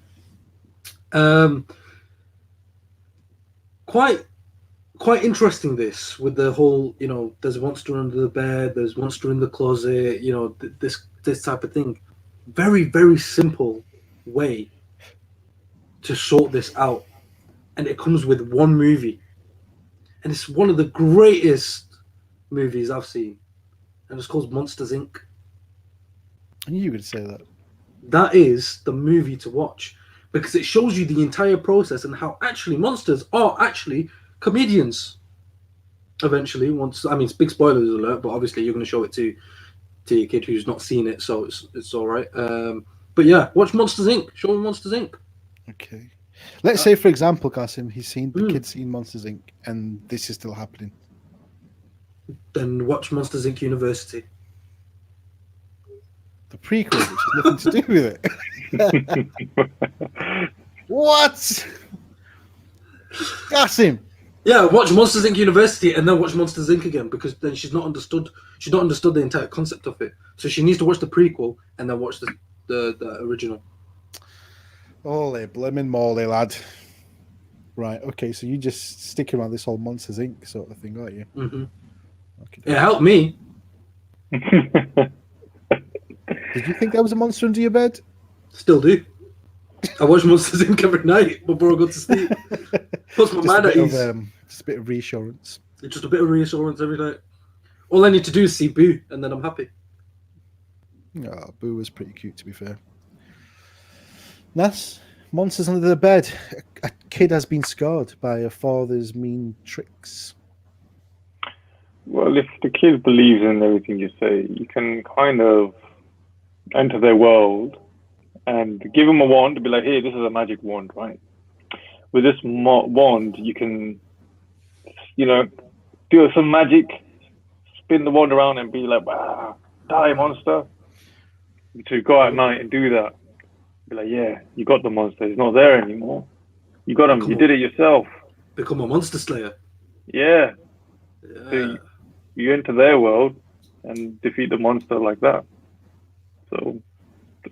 quite interesting this with the whole, there's a monster under the bed, there's a monster in the closet, this type of thing. Very, very simple way to sort this out. And it comes with one movie. And it's one of the greatest movies I've seen. And it's called Monsters, Inc. I knew you would say that. That is the movie to watch. Because it shows you the entire process and how actually monsters are actually comedians. Eventually, it's big spoilers alert, but obviously you're going to show it to your kid who's not seen it, so it's all right. But yeah, watch Monsters Inc. Show him Monsters Inc. Okay. Let's say, for example, Qasim, the kid's seen Monsters Inc. and this is still happening. Then watch Monsters Inc. University. The prequel, which has nothing to do with it. What? Qasim. Yeah, watch Monsters Inc. University and then watch Monsters Inc. again, because then she's not understood the entire concept of it. So she needs to watch the prequel and then watch the original. Holy blimmin' moly, lad. Right, okay, so you just stick around this whole Monsters Inc. sort of thing, aren't you? Mm-hmm. Okay. It helped me. Did you think there was a monster under your bed? Still do. I watch Monsters Inc. every night before I go to sleep. Puts my mind at ease. Just a bit of reassurance. It's just a bit of reassurance every night. All I need to do is see Boo, and then I'm happy. Oh, Boo was pretty cute, to be fair. Nas, monsters under the bed. A kid has been scarred by a father's mean tricks. Well, if the kid believes in everything you say, you can kind of enter their world and give them a wand to be like, hey, this is a magic wand, right? With this wand, you can, do some magic, spin the wand around and be like, die, monster. To go out at night and do that. Be like, yeah, you got the monster. He's not there anymore. You got him. You did it yourself. become a monster slayer. Yeah. Yeah. So you enter their world and defeat the monster like that. So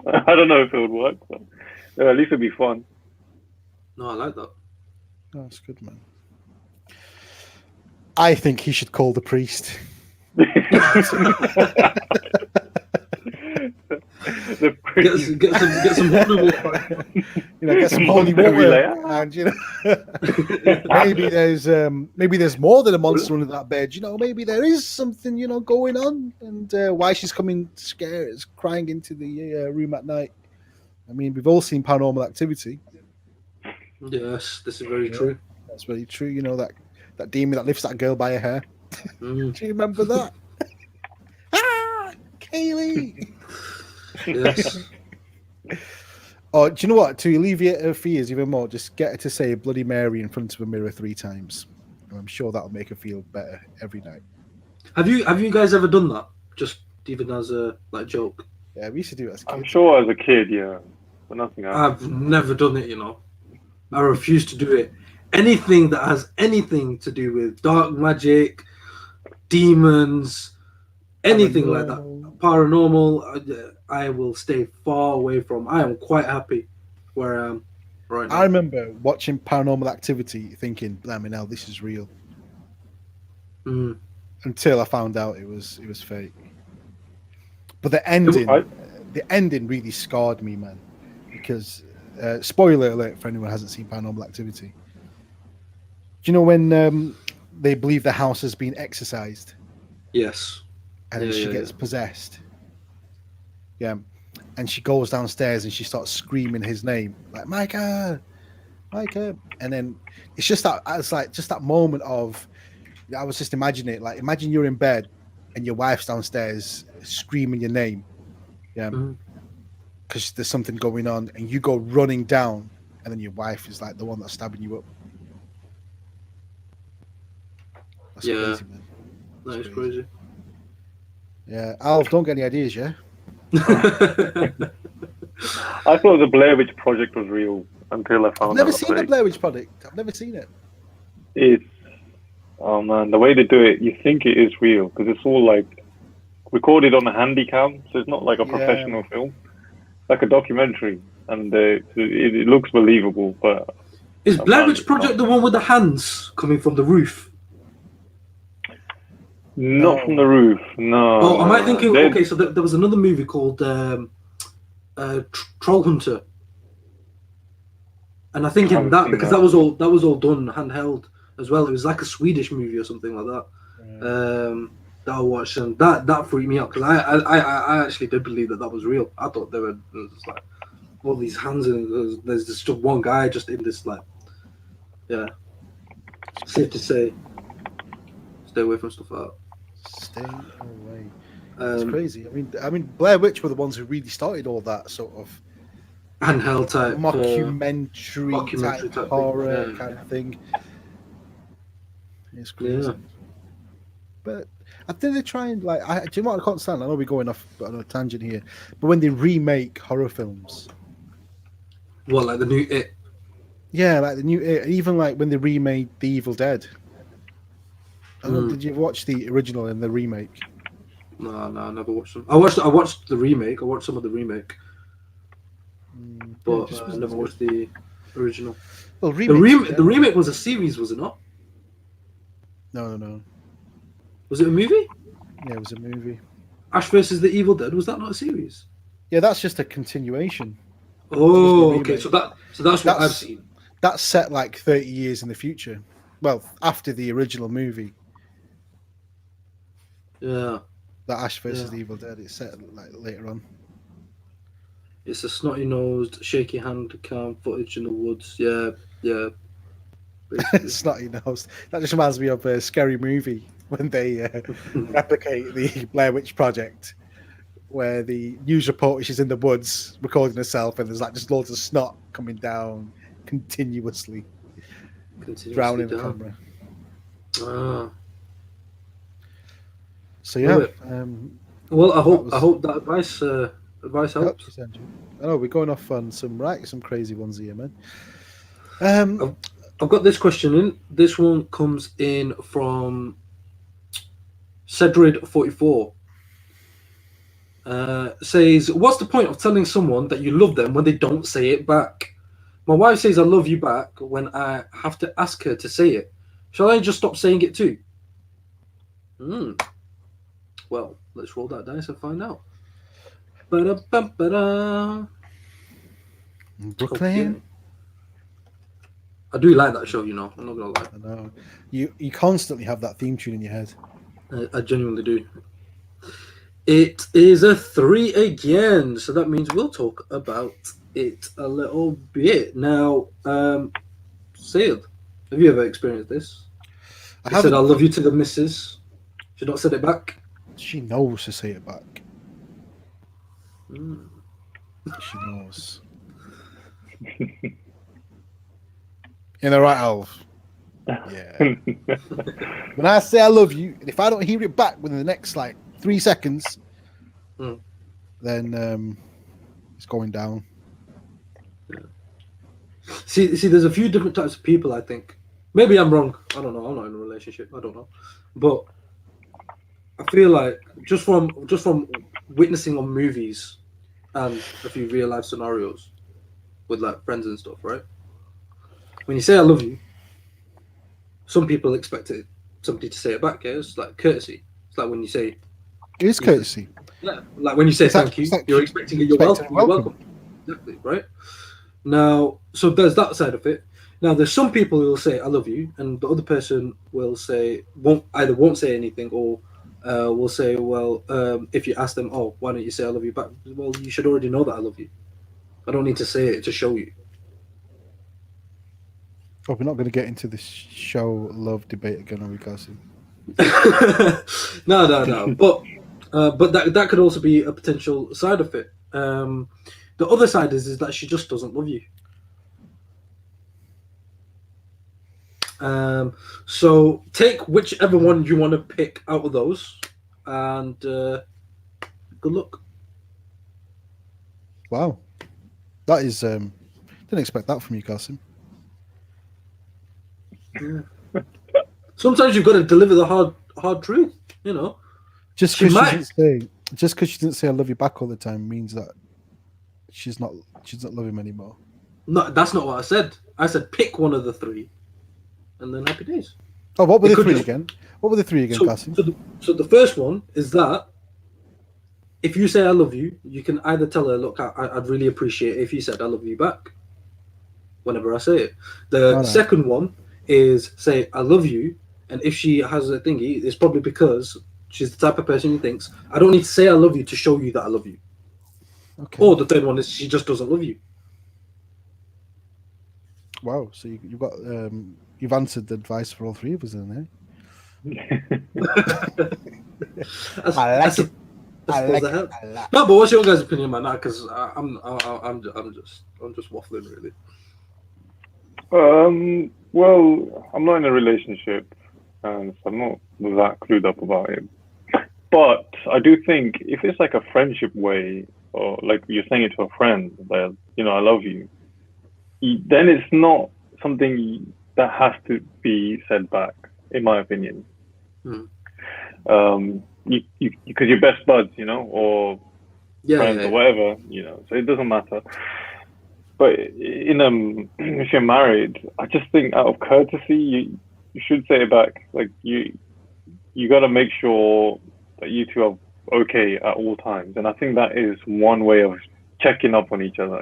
I don't know if it would work, but at least it'd be fun. No, I like that. Oh, that's good, man. I think he should call the priest. The priest. Get some holy water. Get some holy water, and maybe there's more than a monster under that bed. Maybe there is something going on, and why she's coming scared, crying into the room at night. I mean, we've all seen Paranormal Activity. Yes, this is very true. That's very true. That demon that lifts that girl by her hair. Do you remember that? Kaylee. Yes. Oh, do you know what? To alleviate her fears even more, just get her to say Bloody Mary in front of a mirror 3 times. And I'm sure that'll make her feel better every night. Have you guys ever done that? Just even as a joke? Yeah, we used to do it as kids. I'm sure as a kid, yeah, but nothing else. I've never done it. I refuse to do it. Anything that has anything to do with dark magic, demons, anything like that, paranormal, I will stay far away from. I am quite happy where I am right now. I remember watching Paranormal Activity thinking, blimey, now this is real. Until I found out it was fake. But the ending really scarred me, man. Because, spoiler alert for anyone who hasn't seen Paranormal Activity. Do you know when they believe the house has been exorcised? Yes. And then she gets possessed. Yeah. And she goes downstairs and she starts screaming his name, like Micah. And then it's just that moment of, I was just imagining it, like imagine you're in bed and your wife's downstairs screaming your name. Yeah. Because there's something going on and you go running down and then your wife is like the one that's stabbing you up. That's crazy, man. That is crazy. Yeah, Alf, don't get any ideas, yeah? I thought the Blair Witch Project was real until I found out. I've never seen the Blair Witch Project. I've never seen it. Oh man, the way they do it, you think it is real because it's all like recorded on a handy cam, so it's not like a professional film, like a documentary, and it looks believable. But is Blair Witch Project the one with the hands coming from the roof? Not from the roof, no. Oh, am I thinking? Okay, so there was another movie called Troll Hunter, and I think in that because that was all done handheld as well. It was like a Swedish movie or something like that. That I watched, and that freaked me out because I actually did believe that was real. I thought there was like all these hands and there's just one guy just in this safe to say, stay away from stuff like that. Stay away. It's crazy. I mean, Blair Witch were the ones who really started all that sort of handheld type mockumentary type horror kind of thing. It's crazy. Yeah. But I think they try and do you know what I can't stand? I know we're going off on a tangent here, but when they remake horror films, what, like the new It? Yeah, like the new It. Even like when they remade The Evil Dead. Did you watch the original and the remake? No, I never watched them. I watched the remake. I watched some of the remake, but I never watched the original. Well, the remake was a series, was it not? No. Was it a movie? Yeah, it was a movie. Ash versus the Evil Dead, was that not a series? Yeah, that's just a continuation. Oh, okay. So that's what I've seen. That's set like 30 years in the future. Well, after the original movie. Yeah. The Ash versus the Evil Dead, it's set like later on. It's a snotty-nosed, shaky hand cam footage in the woods. Yeah. Snotty nosed. That just reminds me of a Scary Movie when they replicate the Blair Witch Project, where the news reporter, she's in the woods recording herself, and there's like just loads of snot coming down continuously drowning the camera. So yeah. Well, I hope that advice helps. I know we're going off on some crazy ones here, man. I've got this question in. This one comes in from Cedrid44. Says, what's the point of telling someone that you love them when they don't say it back? My wife says I love you back when I have to ask her to say it. Shall I just stop saying it too? Well, let's roll that dice and find out. Ba-da-ba-ba-da. Brooklyn. Okay. I do like that show, you know. I'm not gonna lie. I know. You constantly have that theme tune in your head. I genuinely do. It is a 3 again, so that means we'll talk about it a little bit. Now, Sayed, have you ever experienced this? I said I love you to the missus. She not said it back. She knows to say it back. She knows. In the right elf. Yeah. When I say I love you, and if I don't hear it back within the next 3 seconds, then it's going down. Yeah. See, there's a few different types of people. I think maybe I'm wrong. I don't know. I'm not in a relationship. I don't know, but I feel like just from witnessing on movies and a few real life scenarios with friends and stuff, right? When you say I love you, some people expect somebody to say it back. Yeah, it's like courtesy. It's like when you say. It is courtesy. Yeah, like when you say thank you, you're expecting you're welcome. You're welcome. Exactly, right? Now, so there's that side of it. Now, there's some people who will say I love you, and the other person will say won't say anything, or will say, well, if you ask them, oh, why don't you say I love you back? Well, you should already know that I love you. I don't need to say it to show you. Oh, we're not going to get into this show love debate again, are we, Cassie? No. But that could also be a potential side of it. The other side is that she just doesn't love you. So take whichever one you want to pick out of those, and good luck. Wow, that is didn't expect that from you, Cassim. Yeah. Sometimes you've got to deliver the hard truth, you know. Just because she didn't say I love you back all the time means that she doesn't love him anymore. No, that's not what I said. I said pick one of the three, and then happy days. Oh, what were the three again? What were the three again, Cassim? So the first one is that if you say I love you, you can either tell her, look, I'd really appreciate it if you said I love you back whenever I say it. The second one is say I love you, and if she has a thingy, it's probably because she's the type of person who thinks I don't need to say I love you to show you that I love you. Okay. Or the third one is she just doesn't love you. Wow, so you've got you've answered the advice for all three of us, then, eh? I like it. No, but what's your guys' opinion, man? Because I'm just waffling, really. Well, I'm not in a relationship, so I'm not that clued up about it. But I do think if it's like a friendship way, or like you're saying it to a friend, that I love you, then it's not something that has to be said back, in my opinion. Because you're best buds, or friends or whatever, so it doesn't matter. But if you're married, I just think out of courtesy, you should say it back. Like you got to make sure that you two are okay at all times, and I think that is one way of checking up on each other.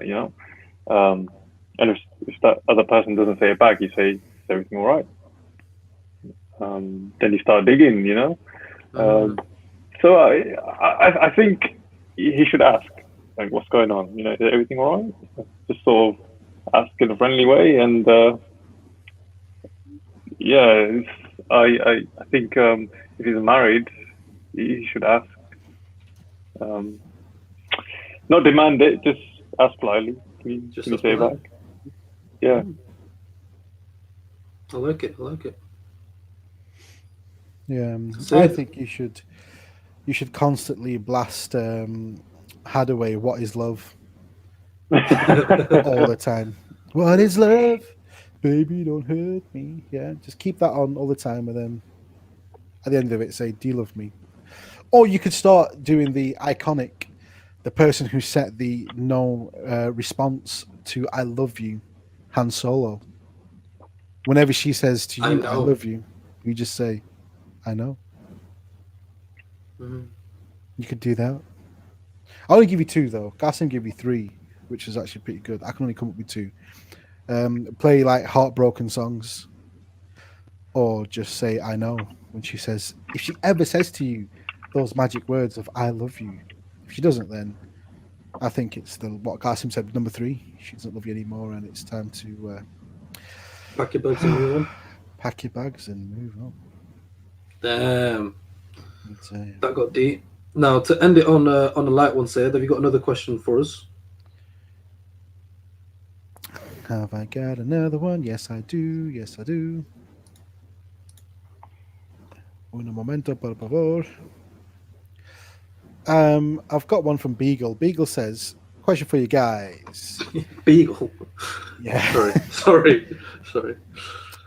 And if that other person doesn't say it back, you say, "Is everything all right?" Then you start digging. So I think he should ask, like, what's going on? Is everything all right? Just sort of ask in a friendly way, and I think if he's married, he should ask. Not demand it, just ask politely. Can you say it back? Yeah. I like it. Yeah, I think you should constantly blast Hadaway, "What is love?" all the time. What is love? Baby, don't hurt me. Yeah, just keep that on all the time, and then at the end of it, say, "Do you love me?" Or you could start doing the iconic, the person who set the no response to "I love you," Han Solo. Whenever she says to I you, "I know. love you," you just say, "I know." Mhm. You could do that. I only give you two though. Gassim give you three, which is actually pretty good. I can only come up with two. Play like heartbroken songs, or just say "I know" when she says. If she ever says to you those magic words of "I love you," if she doesn't, then I think it's the what Gassim said. Number three, she doesn't love you anymore, and it's time to Pack your bags and move on. pack your bags and move on. Damn, It's, that got deep. Now to end it on a light one, Sayed, have you got another question for us? have I got another one? Yes, I do. Yes, I do. Un momento, por favor. I've got one from Beagle. Beagle says, "Question for you guys." Beagle. Yeah. Sorry. A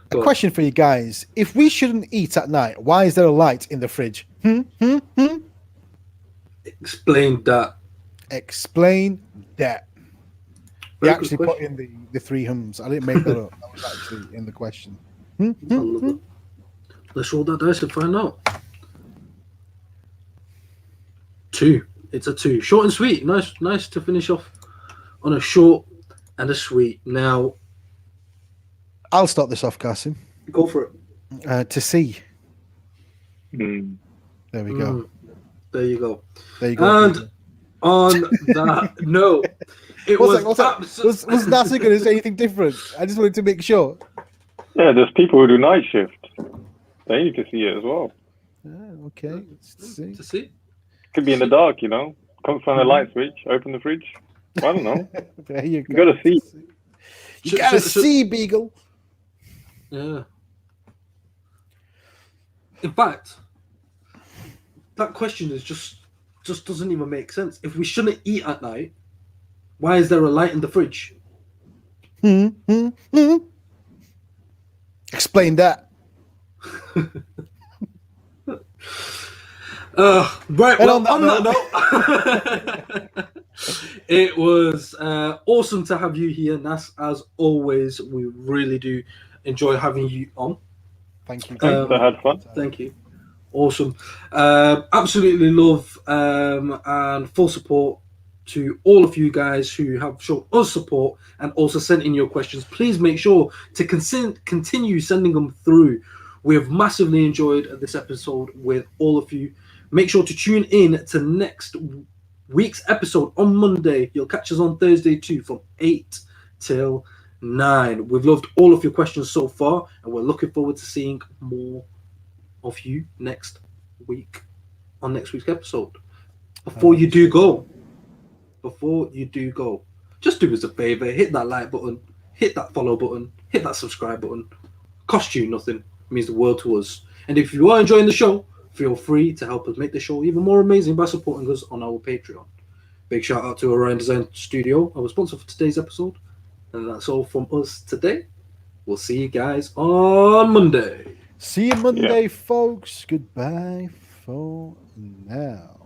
Go on. question for you guys. If we shouldn't eat at night, why is there a light in the fridge? Explain that. Explain that. They Very good actually put question. in the three hums. I didn't make that up. That was actually in the question. I love it. Let's roll that dice and find out. 2. It's a 2. Short and sweet. Nice to finish off on a short and a sweet. Now, I'll start this off, Kasim. go for it. To see. Mm. There we go. There you go. There you go. And Peter. on that note, it Was was NASA going to say anything different? I just wanted to make sure. Yeah, there's people who do night shift. They need to see it as well. Okay. Let's see. to see. Could be in the dark, you know. Come find the light switch, open the fridge. I don't know. There you You go. gotta see. You gotta see, Beagle. Yeah. In fact, that question is just doesn't even make sense. If we shouldn't eat at night, why is there a light in the fridge? Explain that. Right. And Well, on that note, it was awesome to have you here, Nas. As always, we really do enjoy having you on. Thank you. I had fun. Thank you. Awesome. Absolutely love and full support to all of you guys who have shown us support and also sent in your questions. Please make sure to continue sending them through. We have massively enjoyed this episode with all of you. Make sure to tune in to next week's episode on Monday. You'll catch us on Thursday too from 8 till 9. We've loved all of your questions so far, and we're looking forward to seeing more of you next week on next week's episode. Before you do go, just do us a favor, hit that like button, hit that follow button, hit that subscribe button. Cost you nothing. It means the world to us. And if you are enjoying the show, feel free to help us make the show even more amazing by supporting us on our Patreon. Big shout out to Orion Design Studio, our sponsor for today's episode. And that's all from us today. We'll see you guys on Monday. See you Monday, folks. Goodbye for now.